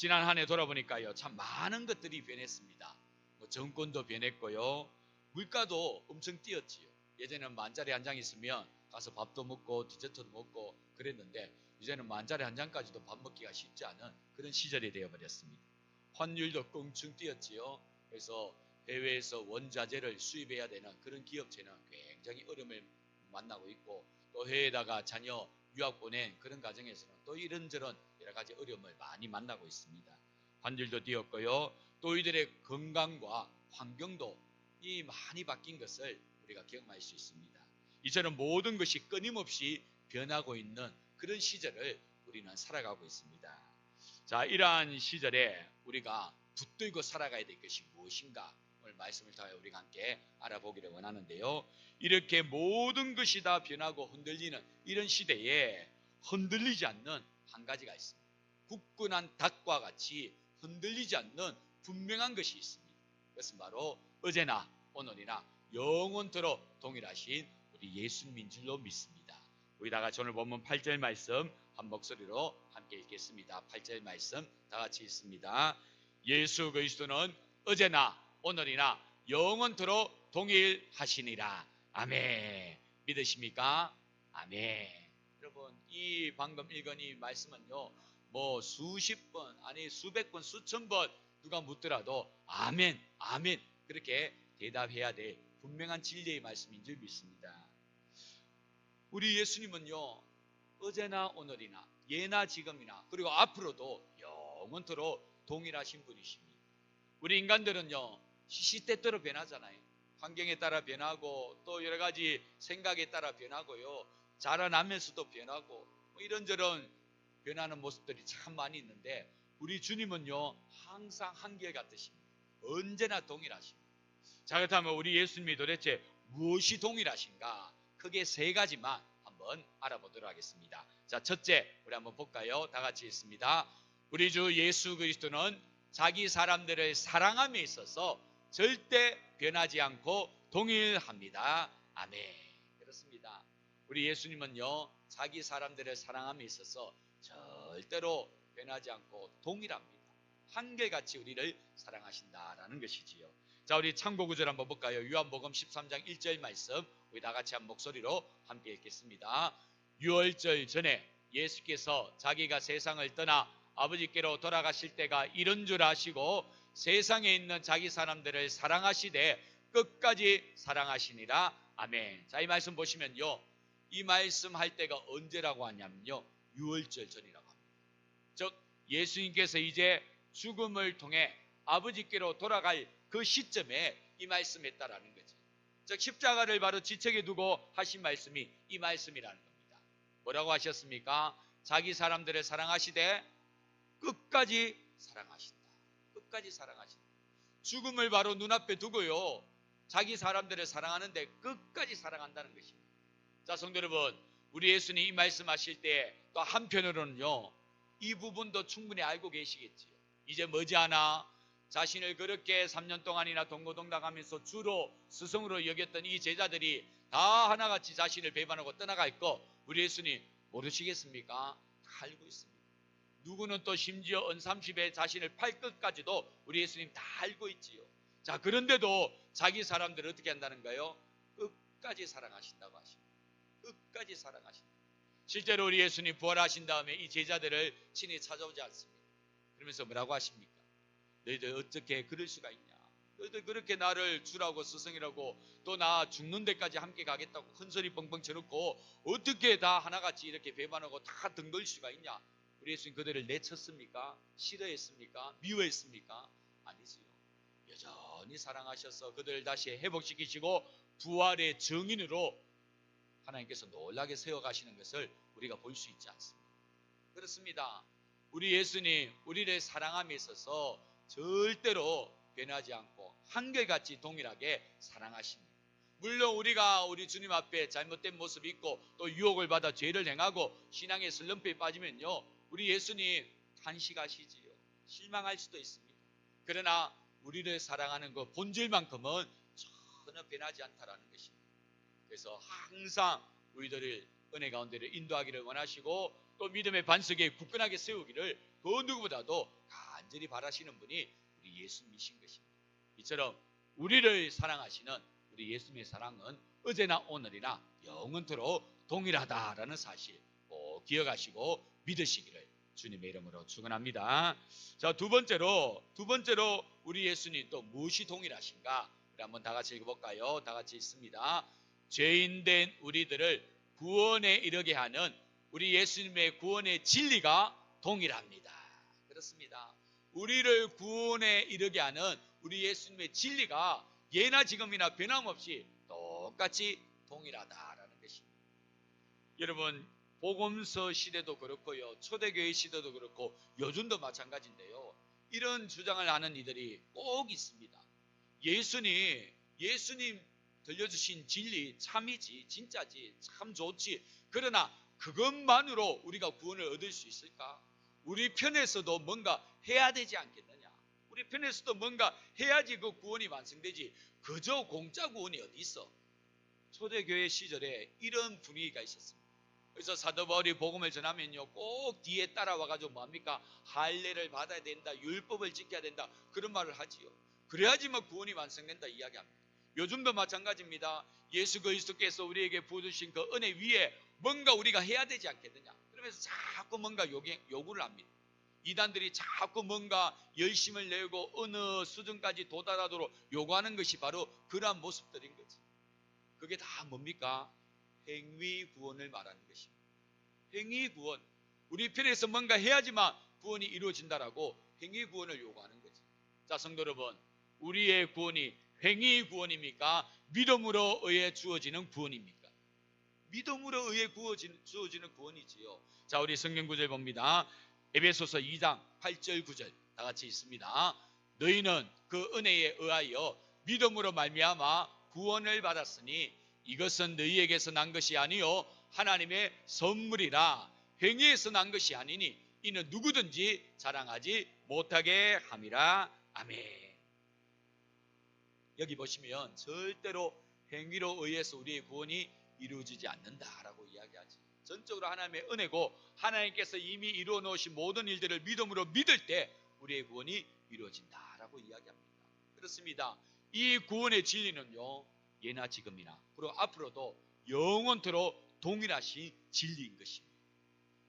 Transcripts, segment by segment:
지난 한 해 돌아보니까요, 참 많은 것들이 변했습니다. 뭐 정권도 변했고요, 물가도 엄청 뛰었지요. 예전에는 만짜리 한 장 있으면 가서 밥도 먹고 디저트도 먹고 그랬는데, 이제는 만짜리 한 장까지도 밥 먹기가 쉽지 않은 그런 시절이 되어버렸습니다. 환율도 껑충 뛰었지요. 그래서 해외에서 원자재를 수입해야 되는 그런 기업체는 굉장히 어려움을 만나고 있고, 또 해외에다가 자녀 유학 보낸 그런 가정에서는 또 이런저런 여러 가지 어려움을 많이 만나고 있습니다. 환율도 뛰었고요, 또 이들의 건강과 환경도 이 많이 바뀐 것을 우리가 경험할 수 있습니다. 이처럼 모든 것이 끊임없이 변하고 있는 그런 시절을 우리는 살아가고 있습니다. 자, 이러한 시절에 우리가 붙들고 살아가야 될 것이 무엇인가, 오늘 말씀을 통해 우리가 함께 알아보기를 원하는데요. 이렇게 모든 것이 다 변하고 흔들리는 이런 시대에 흔들리지 않는 한 가지가 있습니다. 굳건한 닭과 같이 흔들리지 않는 분명한 것이 있습니다. 그것은 바로 어제나 오늘이나 영원토록 동일하신 우리 예수님인 줄로 믿습니다. 우리 다 같이 오늘 본문 8절 말씀 한 목소리로 함께 읽겠습니다. 8절 말씀 다 같이 읽습니다. 예수 그리스도는 어제나 오늘이나 영원토록 동일하시니라. 아멘. 믿으십니까? 아멘. 여러분, 이 방금 읽은 이 말씀은요, 뭐 수십 번, 아니 수백 번, 수천 번 누가 묻더라도 아멘, 아멘 그렇게 대답해야 될 분명한 진리의 말씀인 줄 믿습니다. 우리 예수님은요, 어제나 오늘이나 예나 지금이나 그리고 앞으로도 영원토록 동일하신 분이십니다. 우리 인간들은요, 시시때때로 변하잖아요. 환경에 따라 변하고 또 여러 가지 생각에 따라 변하고요, 자라나면서도 변하고 뭐 이런저런 변하는 모습들이 참 많이 있는데, 우리 주님은요 항상 한결같으십니다. 언제나 동일하십니다. 자, 그렇다면 우리 예수님이 도대체 무엇이 동일하신가? 크게 세 가지만 한번 알아보도록 하겠습니다. 자, 첫째, 우리 한번 볼까요? 다 같이 읽습니다. 우리 주 예수 그리스도는 자기 사람들을 사랑함에 있어서 절대 변하지 않고 동일합니다. 아멘. 그렇습니다. 우리 예수님은요, 자기 사람들을 사랑함에 있어서 절대로 변하지 않고 동일합니다. 한결같이 우리를 사랑하신다라는 것이지요. 자, 우리 참고 구절 한번 볼까요? 요한복음 13장 1절 말씀 우리 다 같이 한 목소리로 함께 읽겠습니다. 유월절 전에 예수께서 자기가 세상을 떠나 아버지께로 돌아가실 때가 이른 줄 아시고 세상에 있는 자기 사람들을 사랑하시되 끝까지 사랑하시니라. 아멘. 자, 이 말씀 보시면요, 이 말씀 할 때가 언제라고 하냐면요, 유월절 전이라고 합니다. 즉 예수님께서 이제 죽음을 통해 아버지께로 돌아갈 그 시점에 이 말씀했다라는 거죠. 즉 십자가를 바로 지책에 두고 하신 말씀이 이 말씀이라는 겁니다. 뭐라고 하셨습니까? 자기 사람들을 사랑하시되 끝까지 사랑하신다. 끝까지 사랑하신다. 죽음을 바로 눈앞에 두고요, 자기 사람들을 사랑하는데 끝까지 사랑한다는 것입니다. 자, 성도 여러분, 우리 예수님 이 말씀하실 때 또 한편으로는요, 이 부분도 충분히 알고 계시겠지요. 이제 머지않아 자신을 그렇게 3년 동안이나 동고동락하면서 주로 스승으로 여겼던 이 제자들이 다 하나같이 자신을 배반하고 떠나갈 거 우리 예수님 모르시겠습니까? 다 알고 있습니다. 누구는 또 심지어 언삼십에 자신을 팔 것까지도 우리 예수님 다 알고 있지요. 자, 그런데도 자기 사람들을 어떻게 한다는가요? 끝까지 사랑하신다고 하십니다. 끝까지 사랑하신다. 실제로 우리 예수님 부활하신 다음에 이 제자들을 친히 찾아오지 않습니다. 그러면서 뭐라고 하십니까? 너희들 어떻게 그럴 수가 있냐? 너희들 그렇게 나를 주라고 스승이라고 또 나 죽는 데까지 함께 가겠다고 큰소리 뻥뻥 쳐놓고 어떻게 다 하나같이 이렇게 배반하고 다 등돌 수가 있냐? 우리 예수님 그들을 내쳤습니까? 싫어했습니까? 미워했습니까? 아니지요. 여전히 사랑하셔서 그들을 다시 회복시키시고 부활의 증인으로 하나님께서 놀라게 세워가시는 것을 우리가 볼 수 있지 않습니다. 그렇습니다. 우리 예수님 우리를 사랑함에 있어서 절대로 변하지 않고 한결같이 동일하게 사랑하십니다. 물론 우리가 우리 주님 앞에 잘못된 모습이 있고 또 유혹을 받아 죄를 행하고 신앙의 슬럼프에 빠지면요, 우리 예수님 탄식하시지요. 실망할 수도 있습니다. 그러나 우리를 사랑하는 그 본질만큼은 전혀 변하지 않다라는 것입니다. 그래서 항상 우리들을 은혜 가운데를 인도하기를 원하시고 또 믿음의 반석에 굳건하게 세우기를 그 누구보다도 간절히 바라시는 분이 우리 예수님이신 것입니다. 이처럼 우리를 사랑하시는 우리 예수님의 사랑은 어제나 오늘이나 영원토록 동일하다라는 사실 꼭 기억하시고 믿으시기를 주님의 이름으로 축원합니다. 자, 두 번째로 우리 예수님 또 무엇이 동일하신가? 우리 한번 다 같이 읽어볼까요? 다 같이 읽습니다. 죄인된 우리들을 구원에 이르게 하는 우리 예수님의 구원의 진리가 동일합니다. 그렇습니다. 우리를 구원에 이르게 하는 우리 예수님의 진리가 예나 지금이나 변함없이 똑같이 동일하다라는 것입니다. 여러분, 복음서 시대도 그렇고요, 초대교회 시대도 그렇고 요즘도 마찬가지인데요. 이런 주장을 하는 이들이 꼭 있습니다. 예수님 들려주신 진리 참이지, 진짜지, 참 좋지. 그러나 그것만으로 우리가 구원을 얻을 수 있을까? 우리 편에서도 뭔가 해야 되지 않겠느냐? 우리 편에서도 뭔가 해야지 그 구원이 완성되지. 그저 공짜 구원이 어디 있어? 초대교회 시절에 이런 분위기가 있었습니다. 그래서 사도 바울이 복음을 전하면요, 꼭 뒤에 따라와가지고 뭡니까? 할례를 받아야 된다, 율법을 지켜야 된다, 그런 말을 하지요. 그래야지만 구원이 완성된다 이야기합니다. 요즘도 마찬가지입니다. 예수 그리스도께서 우리에게 부어주신 그 은혜 위에 뭔가 우리가 해야 되지 않겠느냐? 그러면서 자꾸 뭔가 요구를 합니다. 이단들이 자꾸 뭔가 열심을 내고 어느 수준까지 도달하도록 요구하는 것이 바로 그러한 모습들인 거지. 그게 다 뭡니까? 행위 구원을 말하는 것입니다. 행위 구원. 우리 편에서 뭔가 해야지만 구원이 이루어진다라고 행위 구원을 요구하는 거지. 자, 성도 여러분, 우리의 구원이 행위 구원입니까? 믿음으로 의해 주어지는 구원입니까? 믿음으로 의해 주어지는 구원이지요. 자, 우리 성경 구절 봅니다. 에베소서 2장 8절 9절 다 같이 있습니다. 너희는 그 은혜에 의하여 믿음으로 말미암아 구원을 받았으니 이것은 너희에게서 난 것이 아니요 하나님의 선물이라. 행위에서 난 것이 아니니 이는 누구든지 자랑하지 못하게 함이라. 아멘. 여기 보시면 절대로 행위로 의해서 우리의 구원이 이루어지지 않는다라고 이야기하지. 전적으로 하나님의 은혜고 하나님께서 이미 이루어 놓으신 모든 일들을 믿음으로 믿을 때 우리의 구원이 이루어진다라고 이야기합니다. 그렇습니다. 이 구원의 진리는요, 예나 지금이나 그리고 앞으로도 영원토록 동일하신 진리인 것입니다.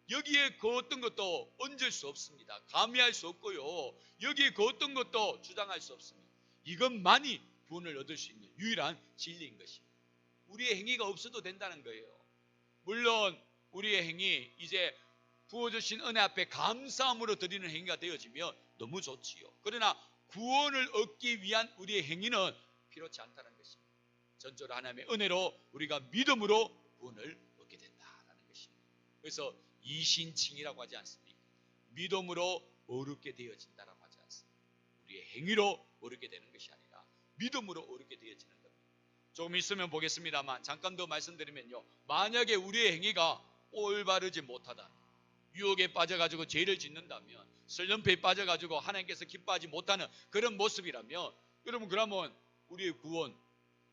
여기에 그 어떤 것도 얹을 수 없습니다. 가미할 수 없고요, 여기에 그 어떤 것도 주장할 수 없습니다. 이것만이 구원을 얻을 수 있는 유일한 진리인 것입니다. 우리의 행위가 없어도 된다는 거예요. 물론 우리의 행위, 이제 부어주신 은혜 앞에 감사함으로 드리는 행위가 되어지면 너무 좋지요. 그러나 구원을 얻기 위한 우리의 행위는 필요치 않다는 것입니다. 전적으로 하나님의 은혜로 우리가 믿음으로 구원을 얻게 된다는 것입니다. 그래서 이신칭이라고 하지 않습니까? 믿음으로 어렵게 되어진다라고 하지 않습니까? 우리의 행위로 어렵게 되는 것이 아니라 믿음으로 어렵게 되어지는 겁니다. 조금 있으면 보겠습니다만 잠깐 더 말씀드리면요, 만약에 우리의 행위가 올바르지 못하다, 유혹에 빠져가지고 죄를 짓는다면, 설렁표에 빠져가지고 하나님께서 기뻐하지 못하는 그런 모습이라면, 여러분 그러면 우리의 구원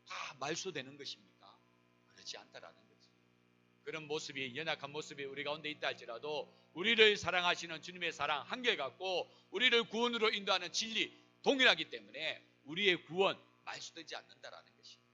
다 말소되는 것입니까? 그렇지 않다라는 거지. 그런 모습이, 연약한 모습이 우리 가운데 있다 할지라도 우리를 사랑하시는 주님의 사랑 한결같고 우리를 구원으로 인도하는 진리 동일하기 때문에 우리의 구원 말소되지 않는다라는 것입니다.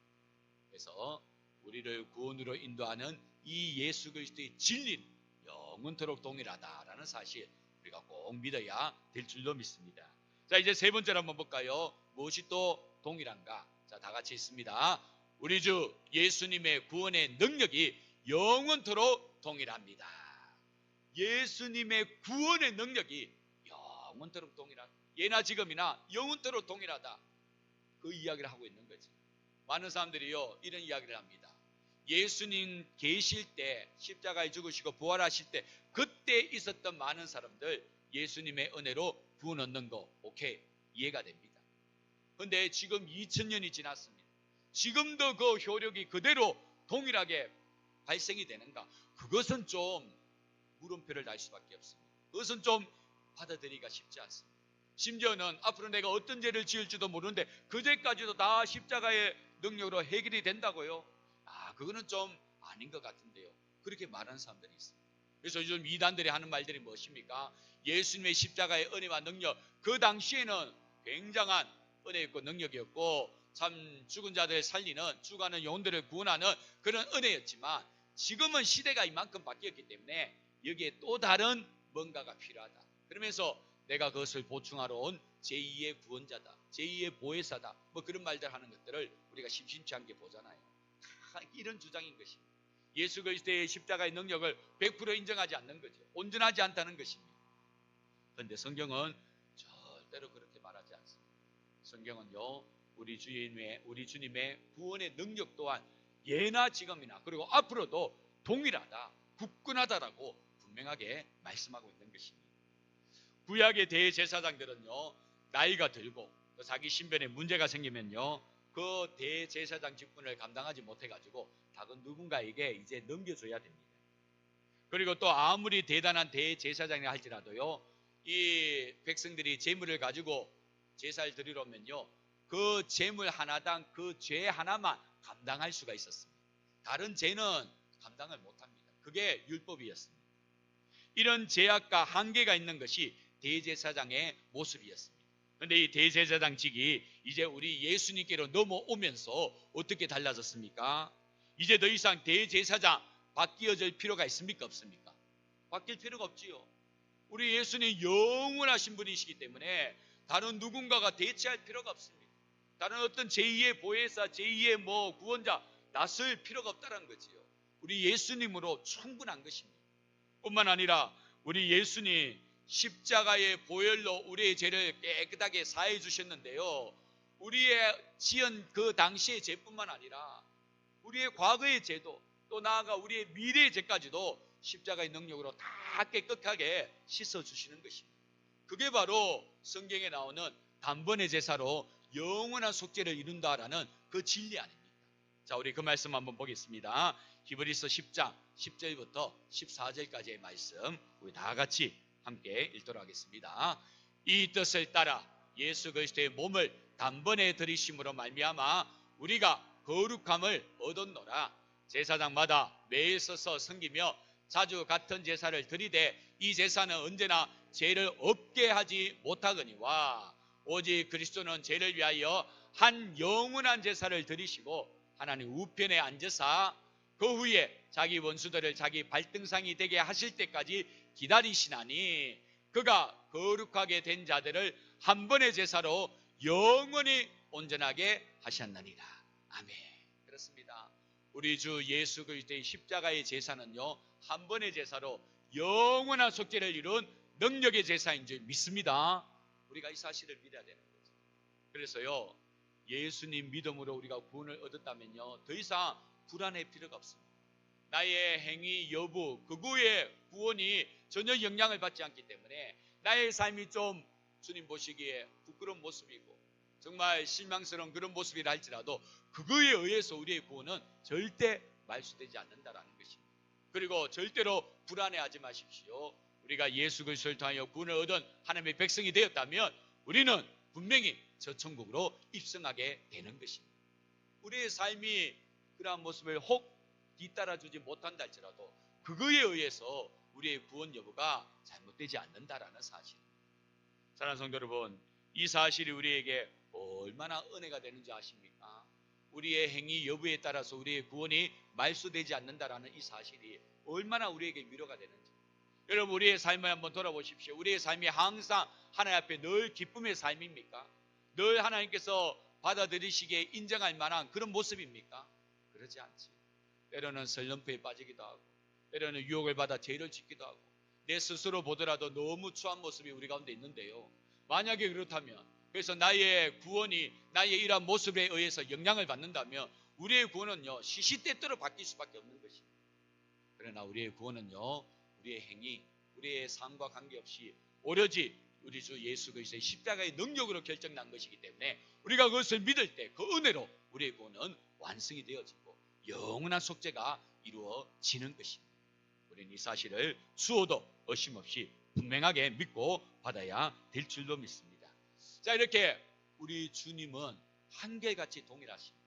그래서 우리를 구원으로 인도하는 이 예수 그리스도의 진리는 영원토록 동일하다라는 사실 우리가 꼭 믿어야 될 줄로 믿습니다. 자, 이제 세 번째로 한번 볼까요? 무엇이 또 동일한가? 자, 다 같이 있습니다. 우리 주 예수님의 구원의 능력이 영원토록 동일합니다. 예수님의 구원의 능력이 영원토록 동일하다. 예나 지금이나 영원토록 동일하다. 그 이야기를 하고 있는 거지. 많은 사람들이요, 이런 이야기를 합니다. 예수님 계실 때, 십자가에 죽으시고 부활하실 때 그때 있었던 많은 사람들 예수님의 은혜로 구원 얻는 거 오케이, 이해가 됩니다. 그런데 지금 2000년이 지났습니다. 지금도 그 효력이 그대로 동일하게 발생이 되는가? 그것은 좀 물음표를 달 수밖에 없습니다. 그것은 좀 받아들이기가 쉽지 않습니다. 심지어는 앞으로 내가 어떤 죄를 지을지도 모르는데 그 죄까지도 다 십자가의 능력으로 해결이 된다고요? 그거는 좀 아닌 것 같은데요. 그렇게 말하는 사람들이 있습니다. 그래서 요즘 이단들이 하는 말들이 무엇입니까? 예수님의 십자가의 은혜와 능력, 그 당시에는 굉장한 은혜였고 능력이었고 참 죽은 자들 살리는, 죽어가는 영혼들을 구원하는 그런 은혜였지만 지금은 시대가 이만큼 바뀌었기 때문에 여기에 또 다른 뭔가가 필요하다. 그러면서 내가 그것을 보충하러 온 제2의 구원자다, 제2의 보혜사다, 뭐 그런 말들 하는 것들을 우리가 심심치 않게 보잖아요. 이런 주장인 것입니다. 예수 그리스도의 십자가의 능력을 100% 인정하지 않는 거죠. 온전하지 않다는 것입니다. 그런데 성경은 절대로 그렇게 말하지 않습니다. 성경은요, 우리 주님의 구원의 능력 또한 예나 지금이나 그리고 앞으로도 동일하다, 굳건하다라고 분명하게 말씀하고 있는 것입니다. 구약의 대제사장들은요, 나이가 들고 자기 신변에 문제가 생기면요, 그 대제사장 직분을 감당하지 못해가지고 다른 누군가에게 이제 넘겨줘야 됩니다. 그리고 또 아무리 대단한 대제사장이 할지라도요, 이 백성들이 제물을 가지고 제사를 드리러 오면요, 그 제물 하나당 그 죄 하나만 감당할 수가 있었습니다. 다른 죄는 감당을 못합니다. 그게 율법이었습니다. 이런 제약과 한계가 있는 것이 대제사장의 모습이었습니다. 그런데 이 대제사장직이 이제 우리 예수님께로 넘어오면서 어떻게 달라졌습니까? 이제 더 이상 대제사장 바뀌어질 필요가 있습니까? 없습니까? 바뀔 필요가 없지요. 우리 예수님 영원하신 분이시기 때문에 다른 누군가가 대체할 필요가 없습니다. 다른 어떤 제2의 보혜사, 제2의 구원자 낯설 필요가 없다는 거지요. 우리 예수님으로 충분한 것입니다. 뿐만 아니라 우리 예수님 십자가의 보혈로 우리의 죄를 깨끗하게 사해 주셨는데요, 우리의 지은 그 당시의 죄뿐만 아니라 우리의 과거의 죄도, 또 나아가 우리의 미래의 죄까지도 십자가의 능력으로 다 깨끗하게 씻어주시는 것입니다. 그게 바로 성경에 나오는 단번의 제사로 영원한 속죄를 이룬다라는 그 진리 아닙니까? 자, 우리 그 말씀 한번 보겠습니다. 히브리서 10장 10절부터 14절까지의 말씀 우리 다 같이 함께 읽도록 하겠습니다. 이 뜻을 따라 예수 그리스도의 몸을 단번에 들이심으로 말미암아 우리가 거룩함을 얻었노라. 제사장마다 매일 서서 섬기며 자주 같은 제사를 드리되 이 제사는 언제나 죄를 없게 하지 못하거니와 오직 그리스도는 죄를 위하여 한 영원한 제사를 드리시고 하나님 우편에 앉으사 그 후에 자기 원수들을 자기 발등상이 되게 하실 때까지 기다리시나니 그가 거룩하게 된 자들을 한 번의 제사로 영원히 온전하게 하셨느니라. 아멘. 그렇습니다. 우리 주 예수 그리스도의 십자가의 제사는요, 한 번의 제사로 영원한 속죄를 이룬 능력의 제사인 줄 믿습니다. 우리가 이 사실을 믿어야 되는 거죠. 그래서요, 예수님 믿음으로 우리가 구원을 얻었다면요, 더 이상 불안할 필요가 없습니다. 나의 행위 여부, 그거의 구원이 전혀 영향을 받지 않기 때문에 나의 삶이 좀 주님 보시기에 부끄러운 모습이고 정말 실망스러운 그런 모습이라 할지라도 그거에 의해서 우리의 구원은 절대 말소되지 않는다라는 것입니다. 그리고 절대로 불안해하지 마십시오. 우리가 예수 그리스도를 통하여 구원을 얻은 하나님의 백성이 되었다면 우리는 분명히 저 천국으로 입성하게 되는 것입니다. 우리의 삶이 그러한 모습을 혹 뒤따라주지 못한다 할지라도 그거에 의해서 우리의 구원 여부가 잘못되지 않는다라는 사실입니다. 사랑하는 성도 여러분, 이 사실이 우리에게 얼마나 은혜가 되는지 아십니까? 우리의 행위 여부에 따라서 우리의 구원이 말소되지 않는다라는 이 사실이 얼마나 우리에게 위로가 되는지. 여러분, 우리의 삶을 한번 돌아보십시오. 우리의 삶이 항상 하나님 앞에 늘 기쁨의 삶입니까? 늘 하나님께서 받아들이시기에 인정할 만한 그런 모습입니까? 그러지 않지. 때로는 슬럼프에 빠지기도 하고 때로는 유혹을 받아 죄를 짓기도 하고 내 스스로 보더라도 너무 추한 모습이 우리 가운데 있는데요, 만약에 그렇다면, 그래서 나의 구원이 나의 이러한 모습에 의해서 영향을 받는다면 우리의 구원은요 시시때때로 바뀔 수밖에 없는 것입니다. 그러나 우리의 구원은요 우리의 행위, 우리의 삶과 관계없이 오로지 우리 주 예수 그리스도의 십자가의 능력으로 결정난 것이기 때문에 우리가 그것을 믿을 때 그 은혜로 우리의 구원은 완성이 되어지고 영원한 속죄가 이루어지는 것입니다. 우리는 이 사실을 수호도 의심없이 분명하게 믿고 받아야 될 줄로 믿습니다. 자, 이렇게 우리 주님은 한결같이 동일하십니다.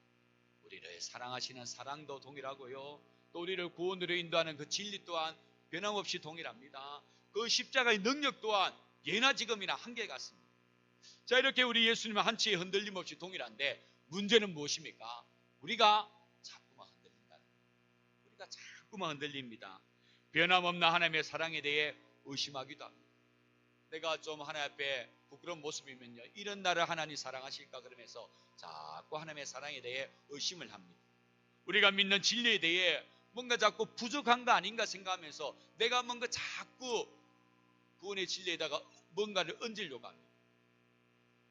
우리를 사랑하시는 사랑도 동일하고요, 또 우리를 구원으로 인도하는 그 진리 또한 변함없이 동일합니다. 그 십자가의 능력 또한 예나 지금이나 한결 같습니다. 자, 이렇게 우리 예수님은 한치의 흔들림 없이 동일한데 문제는 무엇입니까? 우리가 자꾸만 흔들린다. 우리가 자꾸만 흔들립니다. 변함없는 하나님의 사랑에 대해 의심하기도 합니다. 내가 좀 하나님 앞에 부끄러운 모습이면요, 이런 나를 하나님 사랑하실까 그러면서 자꾸 하나님의 사랑에 대해 의심을 합니다. 우리가 믿는 진리에 대해 뭔가 자꾸 부족한 거 아닌가 생각하면서 내가 뭔가 자꾸 구원의 진리에다가 뭔가를 얹으려고 합니다.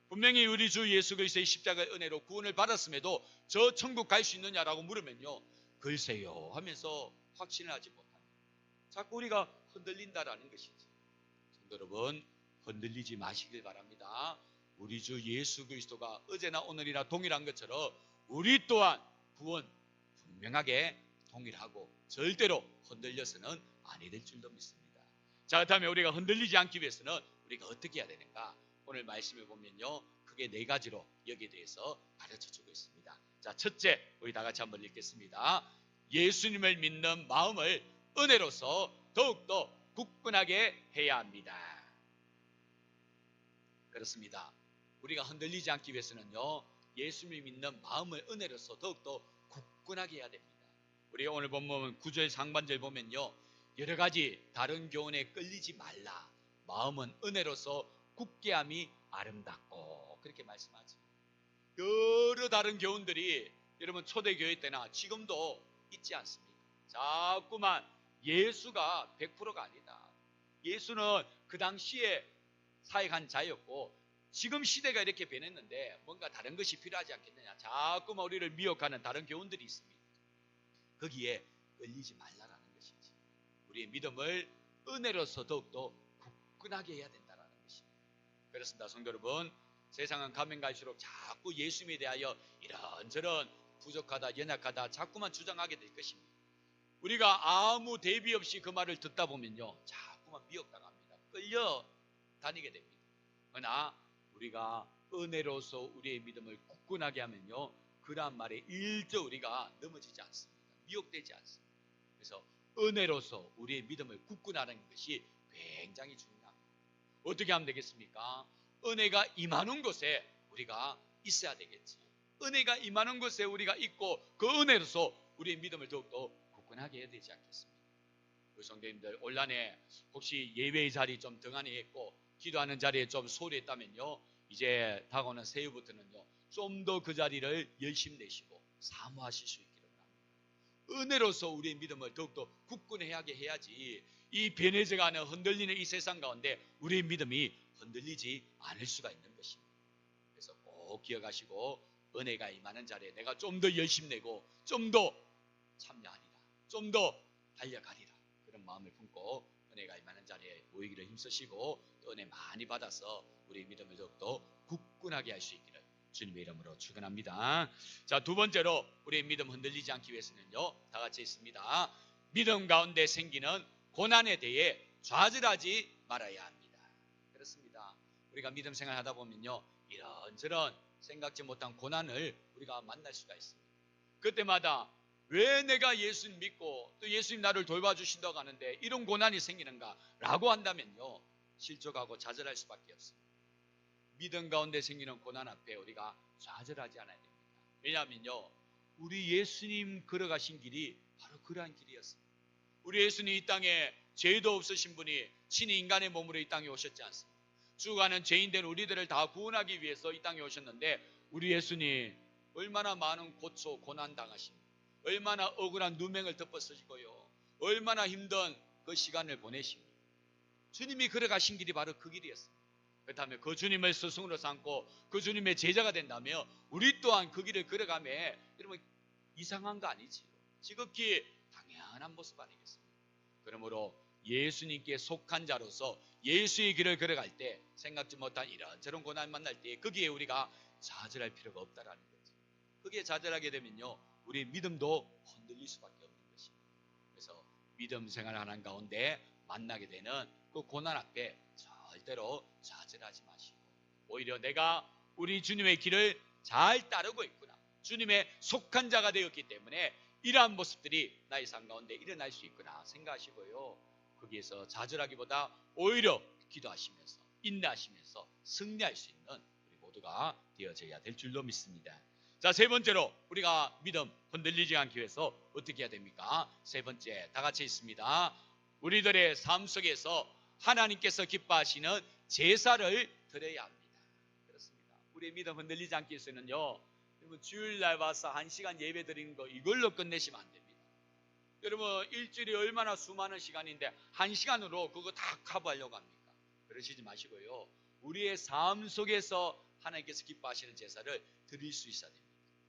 분명히 우리 주 예수 그리스도의 십자가의 은혜로 구원을 받았음에도 저 천국 갈 수 있느냐라고 물으면요, 글쎄요 하면서 확신을 하지 못합니다. 자꾸 우리가 흔들린다라는 것이지. 성도 여러분, 흔들리지 마시길 바랍니다. 우리 주 예수 그리스도가 어제나 오늘이나 동일한 것처럼 우리 또한 구원 분명하게 동일하고 절대로 흔들려서는 아니 될 줄도 믿습니다. 자, 그렇다면 우리가 흔들리지 않기 위해서는 우리가 어떻게 해야 되는가? 오늘 말씀을 보면요, 크게 네 가지로 여기에 대해서 가르쳐주고 있습니다. 자, 첫째, 우리 다 같이 한번 읽겠습니다. 예수님을 믿는 마음을 은혜로서 더욱더 굳건하게 해야 합니다. 그렇습니다. 우리가 흔들리지 않기 위해서는요, 예수님을 믿는 마음을 은혜로서 더욱더 굳건하게 해야 됩니다. 우리가 오늘 본문 9절 상반절 보면요, 여러 가지 다른 교훈에 끌리지 말라. 마음은 은혜로서 굳게함이 아름답고, 그렇게 말씀하죠. 여러 다른 교훈들이 여러분 초대교회 때나 지금도 있지 않습니까? 자꾸만 예수가 100%가 아니다. 예수는 그 당시에 사역한 자였고 지금 시대가 이렇게 변했는데 뭔가 다른 것이 필요하지 않겠느냐. 자꾸만 우리를 미혹하는 다른 교훈들이 있습니다. 거기에 끌리지 말라라는 것이지. 우리의 믿음을 은혜로서 더욱더 굳건하게 해야 된다는 것입니다. 그렇습니다. 성도 여러분, 세상은 가면 갈수록 자꾸 예수님에 대하여 이런저런 부족하다, 연약하다 자꾸만 주장하게 될 것입니다. 우리가 아무 대비 없이 그 말을 듣다 보면요, 자꾸만 미혹당합니다. 끌려 다니게 됩니다. 그러나 우리가 은혜로서 우리의 믿음을 굳건하게 하면요, 그러한 말에 일저 우리가 넘어지지 않습니다. 미혹되지 않습니다. 그래서 은혜로서 우리의 믿음을 굳건하는 것이 굉장히 중요합니다. 어떻게 하면 되겠습니까? 은혜가 임하는 곳에 우리가 있어야 되겠지. 은혜가 임하는 곳에 우리가 있고 그 은혜로서 우리의 믿음을 더욱더 굳건하게 해야 되지 않겠습니까? 우리 성도님들, 올한해 혹시 예배의 자리 좀 등한히 했고 기도하는 자리에 좀 소홀했다면요, 이제 다가오는 새해부터는요, 좀 더 그 자리를 열심히 내시고 사모하실 수 있기를 바랍니다. 은혜로서 우리의 믿음을 더욱더 굳건하게 해야지 이 변해져가는 흔들리는 이 세상 가운데 우리의 믿음이 흔들리지 않을 수가 있는 것입니다. 그래서 꼭 기억하시고 은혜가 임하는 자리에 내가 좀 더 열심 내고 좀 더 참여하리라, 좀 더 달려가리라, 그런 마음을 품고 은혜가 임하는 자리에 모이기를 힘쓰시고 또 은혜 많이 받아서 우리의 믿음을 더욱더 굳건하게 할 수 있기를 주님의 이름으로 축원합니다. 자, 두 번째로 우리의 믿음 흔들리지 않기 위해서는요, 다 같이 있습니다. 믿음 가운데 생기는 고난에 대해 좌절하지 말아야 합니다. 그렇습니다. 우리가 믿음 생활하다 보면요, 이런저런 생각지 못한 고난을 우리가 만날 수가 있습니다. 그때마다 왜 내가 예수님 믿고 또 예수님 나를 돌봐주신다고 하는데 이런 고난이 생기는가 라고 한다면요, 실족하고 좌절할 수밖에 없습니다. 믿음 가운데 생기는 고난 앞에 우리가 좌절하지 않아야 됩니다. 왜냐하면요, 우리 예수님 걸어가신 길이 바로 그러한 길이었습니다. 우리 예수님 이 땅에 죄도 없으신 분이 친히 인간의 몸으로 이 땅에 오셨지 않습니까? 죽어가는 죄인된 우리들을 다 구원하기 위해서 이 땅에 오셨는데 우리 예수님 얼마나 많은 고초 고난 당하십니까? 얼마나 억울한 누명을 덮어쓰시고요, 얼마나 힘든 그 시간을 보내십니까? 주님이 걸어가신 길이 바로 그 길이었습니다. 그렇다면 그 주님을 스승으로 삼고 그 주님의 제자가 된다면 우리 또한 그 길을 걸어가면 여러분 이상한 거 아니지요. 지극히 당연한 모습 아니겠습니까? 그러므로 예수님께 속한 자로서 예수의 길을 걸어갈 때 생각지 못한 이런저런 고난 만날 때 거기에 우리가 좌절할 필요가 없다라는 거죠. 거기에 좌절하게 되면요, 우리 믿음도 흔들릴 수밖에 없는 것입니다. 그래서 믿음 생활하는 가운데 만나게 되는 그 고난 앞에 절대로 좌절하지 마시고 오히려 내가 우리 주님의 길을 잘 따르고 있구나, 주님의 속한 자가 되었기 때문에 이러한 모습들이 나의 삶 가운데 일어날 수 있구나 생각하시고요, 거기에서 좌절하기보다 오히려 기도하시면서 인내하시면서 승리할 수 있는 우리 모두가 되어져야 될 줄로 믿습니다. 자, 세 번째로 우리가 믿음 흔들리지 않기 위해서 어떻게 해야 됩니까? 세 번째, 다 같이 있습니다. 우리들의 삶 속에서 하나님께서 기뻐하시는 제사를 드려야 합니다. 그렇습니다. 우리의 믿음 흔들리지 않기 위해서는요, 여러분 주일날 와서 1시간 예배 드리는 거 이걸로 끝내시면 안 됩니다. 여러분 일주일이 얼마나 수많은 시간인데 1시간으로 그거 다 커버하려고 합니까? 그러시지 마시고요, 우리의 삶 속에서 하나님께서 기뻐하시는 제사를 드릴 수 있어야 됩니다.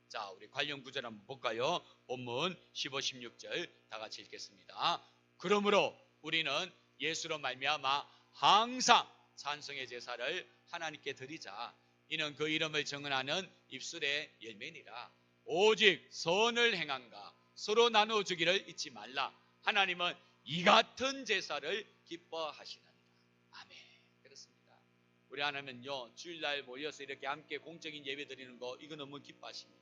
자, 우리 관련 구절 한번 볼까요? 본문 15, 16절 다 같이 읽겠습니다. 그러므로 우리는 예수로 말미암아 항상 찬송의 제사를 하나님께 드리자. 이는 그 이름을 정언하는 입술의 열매니라. 오직 선을 행함과 서로 나누어 주기를 잊지 말라. 하나님은 이 같은 제사를 기뻐하시나니라. 아멘. 그렇습니다. 우리 하나님은요, 주일날 모여서 이렇게 함께 공적인 예배 드리는 거, 이거 너무 기뻐하십니다.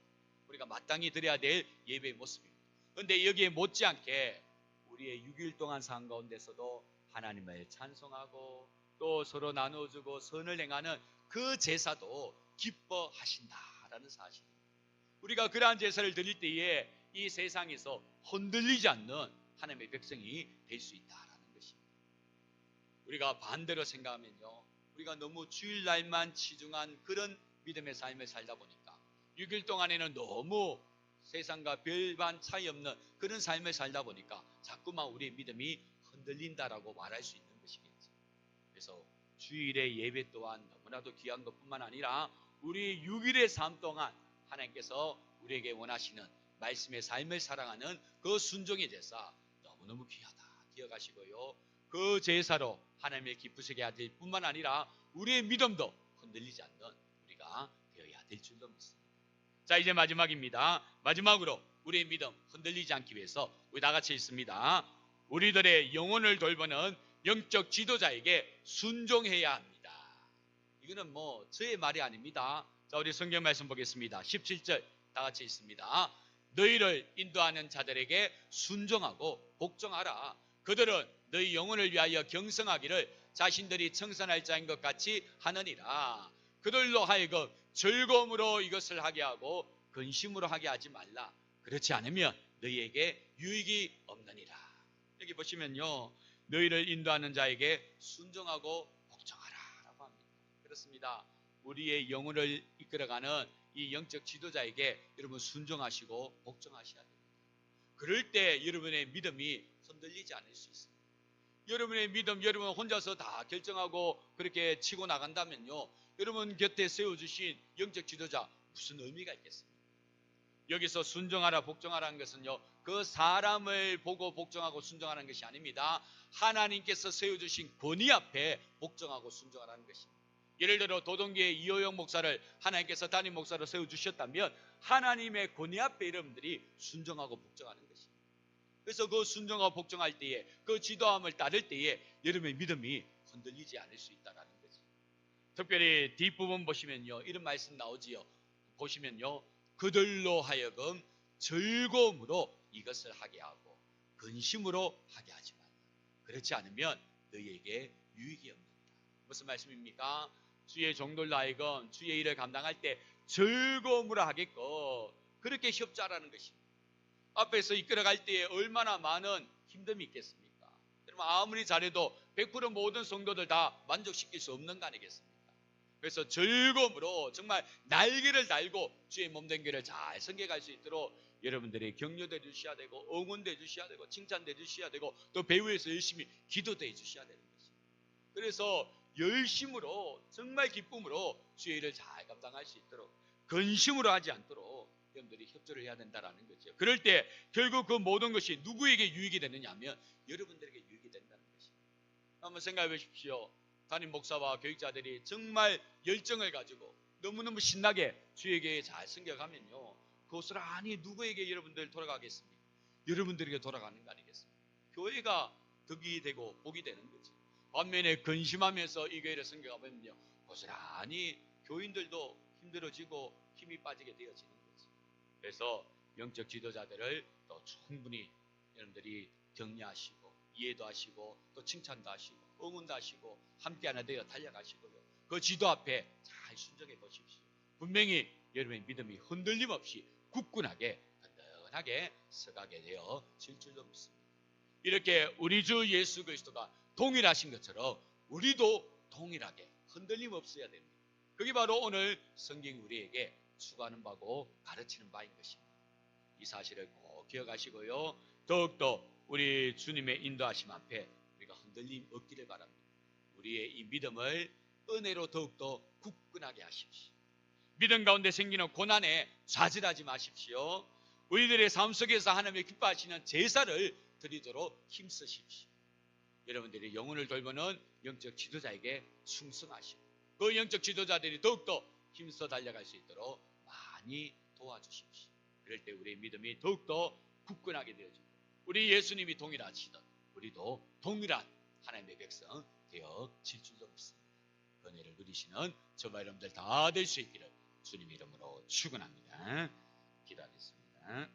우리가 마땅히 드려야 될 예배의 모습입니다. 그런데 여기에 못지않게 우리의 6일 동안 산 가운데서도 하나님을 찬송하고 또 서로 나누어주고 선을 행하는 그 제사도 기뻐하신다라는 사실입니다. 우리가 그러한 제사를 드릴 때에 이 세상에서 흔들리지 않는 하나님의 백성이 될 수 있다라는 것입니다. 우리가 반대로 생각하면요, 우리가 너무 주일날만 치중한 그런 믿음의 삶을 살다 보니까 6일 동안에는 너무 세상과 별반 차이 없는 그런 삶을 살다 보니까 자꾸만 우리의 믿음이 흔들린다라고 말할 수 있는 것이겠죠. 그래서 주일의 예배 또한 너무나도 귀한 것뿐만 아니라 우리 6일의 삶 동안 하나님께서 우리에게 원하시는 말씀의 삶을 사랑하는 그 순종의 제사 너무너무 귀하다 기억하시고요, 그 제사로 하나님의 기쁘시게 하실 뿐만 아니라 우리의 믿음도 흔들리지 않는 우리가 되어야 될 줄로 믿습니다. 자, 이제 마지막입니다. 마지막으로 우리의 믿음 흔들리지 않기 위해서 우리 다 같이 있습니다. 우리들의 영혼을 돌보는 영적 지도자에게 순종해야 합니다. 이거는 뭐 저의 말이 아닙니다. 자, 우리 성경 말씀 보겠습니다. 17절 다 같이 있습니다. 너희를 인도하는 자들에게 순종하고 복종하라. 그들은 너희 영혼을 위하여 경성하기를 자신들이 청산할 자인 것 같이 하느니라. 그들로 하여금 즐거움으로 이것을 하게 하고 근심으로 하게 하지 말라. 그렇지 않으면 너희에게 유익이 없느니라. 여기 보시면요, 너희를 인도하는 자에게 순종하고 복종하라 라고 합니다. 그렇습니다. 우리의 영혼을 이끌어가는 이 영적 지도자에게 여러분 순종하시고 복종하셔야 됩니다. 그럴 때 여러분의 믿음이 흔들리지 않을 수 있습니다. 여러분의 믿음, 여러분 혼자서 다 결정하고 그렇게 치고 나간다면요, 여러분 곁에 세워주신 영적 지도자 무슨 의미가 있겠습니까? 여기서 순종하라 복종하라는 것은요, 그 사람을 보고 복종하고 순종하는 것이 아닙니다. 하나님께서 세워주신 권위 앞에 복종하고 순종하라는 것입니다. 예를 들어 도동교의 이호영 목사를 하나님께서 담임 목사로 세워주셨다면 하나님의 권위 앞에 여러분들이 순종하고 복종하는 것입니다. 그래서 그 순종하고 복종할 때에, 그 지도함을 따를 때에 여러분의 믿음이 흔들리지 않을 수 있다는 거죠. 특별히 뒷부분 보시면요, 이런 말씀 나오지요. 보시면요, 그들로 하여금 즐거움으로 이것을 하게 하고 근심으로 하게 하지 말라. 그렇지 않으면 너희에게 유익이 없느니라. 무슨 말씀입니까? 주의 종들로 하여금 주의 일을 감당할 때 즐거움으로 하겠고 그렇게 협조하라는 것입니다. 앞에서 이끌어갈 때에 얼마나 많은 힘듦이 있겠습니까? 여러분 아무리 잘해도 100% 모든 성도들 다 만족시킬 수 없는 거 아니겠습니까? 그래서 즐거움으로 정말 날개를 달고 주의 몸된 길을 잘 섬겨갈 수 있도록 여러분들이 격려돼 주셔야 되고 응원돼 주셔야 되고 칭찬돼 주셔야 되고 또 배후에서 열심히 기도돼 주셔야 되는 것입니다. 그래서 열심으로 정말 기쁨으로 주의 일을 잘 감당할 수 있도록 근심으로 하지 않도록 여러분들이 협조를 해야 된다는 거죠. 그럴 때 결국 그 모든 것이 누구에게 유익이 되느냐 하면 여러분들에게 유익이 된다는 것입니다. 한번 생각해 보십시오. 담임 목사와 교육자들이 정말 열정을 가지고 너무너무 신나게 주의 교회에 잘 섬겨가면요, 그것을 아니 누구에게 여러분들 돌아가겠습니까? 여러분들에게 돌아가는 거 아니겠습니까? 교회가 덕이 되고 복이 되는 거지. 반면에 근심하면서 이 교회를 섬겨가면요, 고스란히 교인들도 힘들어지고 힘이 빠지게 되어지는 거지. 그래서 영적 지도자들을 또 충분히 여러분들이 격려하시고 이해도 하시고 또 칭찬도 하시고 응원도 하시고 함께 하나 되어 달려가시고요. 그 지도 앞에 잘 순종해 보십시오. 분명히 여러분의 믿음이 흔들림 없이 굳건하게 든든하게 서가게 되어질 줄로 믿습니다. 이렇게 우리 주 예수 그리스도가 동일하신 것처럼 우리도 동일하게 흔들림 없어야 됩니다. 그게 바로 오늘 성경이 우리에게 추구하는 바고 가르치는 바인 것입니다. 이 사실을 꼭 기억하시고요. 더욱더 우리 주님의 인도하심 앞에 우리가 흔들림 없기를 바랍니다. 우리의 이 믿음을 은혜로 더욱더 굳건하게 하십시오. 믿음 가운데 생기는 고난에 좌절하지 마십시오. 우리들의 삶 속에서 하나님의 기뻐하시는 제사를 드리도록 힘쓰십시오. 여러분들이 영혼을 돌보는 영적 지도자에게 충성하시고 그 영적 지도자들이 더욱더 힘써 달려갈 수 있도록 많이 도와주십시오. 그럴 때 우리의 믿음이 더욱더 굳건하게 되어지고 우리 예수님이 동일하시던 우리도 동일한 하나님의 백성 되어질 줄로 믿습니다. 은혜를 누리시는 저와 여러분들 다 될 수 있기를 주님 이름으로 축원합니다. 기도하겠습니다.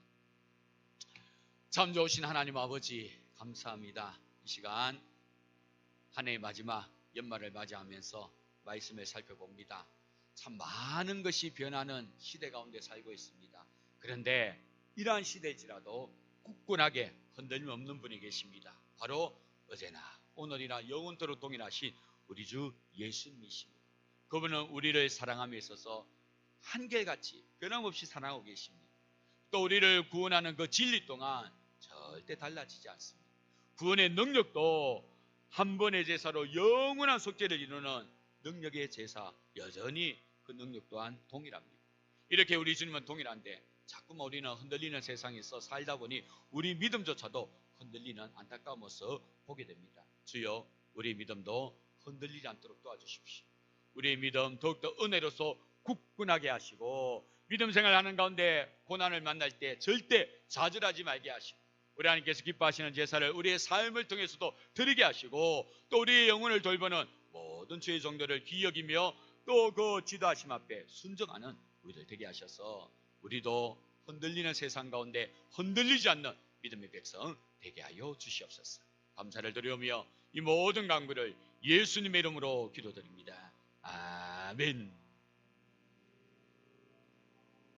참 좋으신 하나님 아버지 감사합니다. 이 시간 한 해의 마지막 연말을 맞이하면서 말씀을 살펴봅니다. 참 많은 것이 변하는 시대 가운데 살고 있습니다. 그런데 이러한 시대일지라도 굳건하게 흔들림 없는 분이 계십니다. 바로 어제나 오늘이나 영원토록 동일하신 우리 주 예수님이십니다. 그분은 우리를 사랑함에 있어서 한결같이 변함없이 사랑하고 계십니다. 또 우리를 구원하는 그 진리 동안 절대 달라지지 않습니다. 구원의 능력도 한 번의 제사로 영원한 속죄를 이루는 능력의 제사, 여전히 그 능력 또한 동일합니다. 이렇게 우리 주님은 동일한데 자꾸만 우리는 흔들리는 세상에서 살다 보니 우리 믿음조차도 흔들리는 안타까운 모습 보게 됩니다. 주여 우리 믿음도 흔들리지 않도록 도와주십시오. 우리의 믿음 더욱더 은혜로서 굳건하게 하시고 믿음 생활하는 가운데 고난을 만날 때 절대 좌절하지 말게 하시고 우리 하나님께서 기뻐하시는 제사를 우리의 삶을 통해서도 드리게 하시고 또 우리의 영혼을 돌보는 모든 주의 종들을 귀히 여기며 또 그 지도하심 앞에 순종하는 우리들 되게 하셔서 우리도 흔들리는 세상 가운데 흔들리지 않는 믿음의 백성 되게 하여 주시옵소서. 감사를 드리오며 이 모든 간구를 예수님의 이름으로 기도드립니다. 아멘.